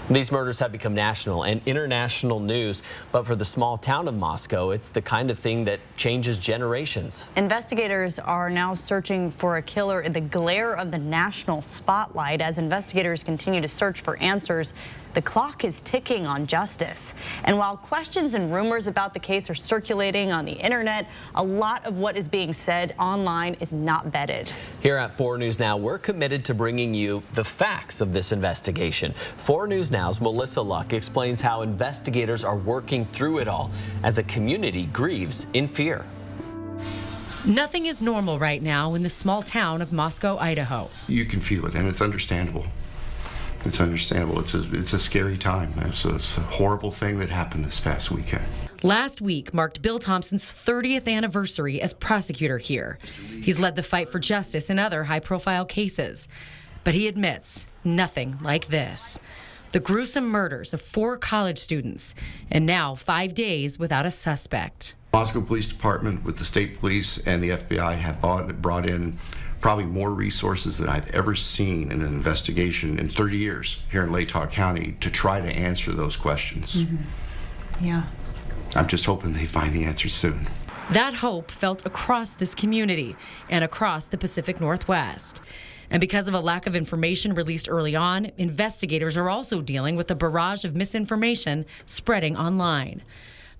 These murders have become national and international news, but for the small town of Moscow, it's the kind of thing that changes generations. Investigators are now searching for a killer in the glare of the national spotlight. As investigators continue to search for answers, the clock is ticking on justice. And while questions and rumors about the case are circulating on the internet, a lot of what is being said online is not vetted. Here at 4 News Now, we're committed to bringing you the facts of this investigation. 4 News Now's Melissa Luck explains how investigators are working through it all as a community grieves in fear. Nothing is normal right now in the small town of Moscow, Idaho. You can feel it, and it's understandable. It's understandable. It's a scary time. It's a horrible thing that happened this past weekend. Last week marked Bill Thompson's 30th anniversary as prosecutor here. He's led the fight for justice in other high-profile cases. But he admits nothing like this. The gruesome murders of 4 college students, and now 5 days without a suspect. Moscow Police Department with the state police and the FBI have brought in probably more resources than I've ever seen in an investigation in 30 years here in Latah County to try to answer those questions. Yeah. I'm just hoping they find the answers soon. That hope felt across this community and across the Pacific Northwest. And because of a lack of information released early on, investigators are also dealing with a barrage of misinformation spreading online.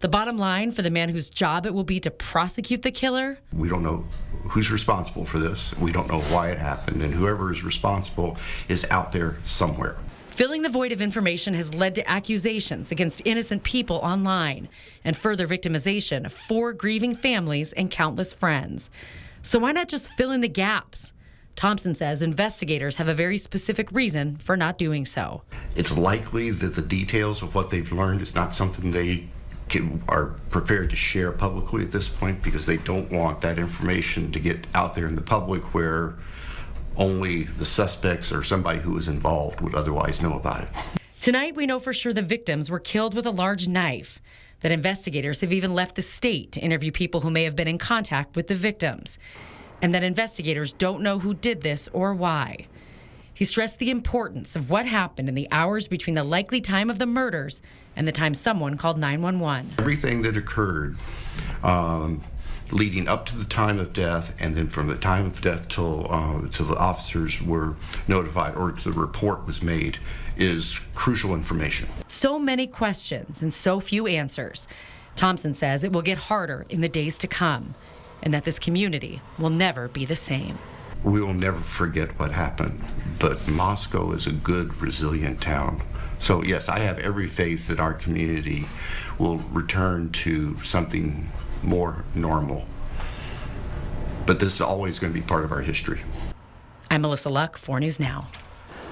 The bottom line for the man whose job it will be to prosecute the killer? We don't know who's responsible for this. We don't know why it happened, and whoever is responsible is out there somewhere. Filling the void of information has led to accusations against innocent people online and further victimization of 4 grieving families and countless friends. So why not just fill in the gaps? Thompson says investigators have a very specific reason for not doing so. It's likely that the details of what they've learned is not something they are prepared to share publicly at this point, because they don't want that information to get out there in the public where only the suspects or somebody who was involved would otherwise know about it. Tonight, we know for sure the victims were killed with a large knife, that investigators have even left the state to interview people who may have been in contact with the victims, and that investigators don't know who did this or why. He stressed the importance of what happened in the hours between the likely time of the murders and the time someone called 911. Everything that occurred leading up to the time of death, and then from the time of death till the officers were notified or the report was made, is crucial information. So many questions and so few answers. Thompson says it will get harder in the days to come, and that this community will never be the same. We will never forget what happened, but Moscow is a good, resilient town. So yes, I have every faith that our community will return to something more normal. But this is always going to be part of our history. I'm Melissa Luck, 4 News Now.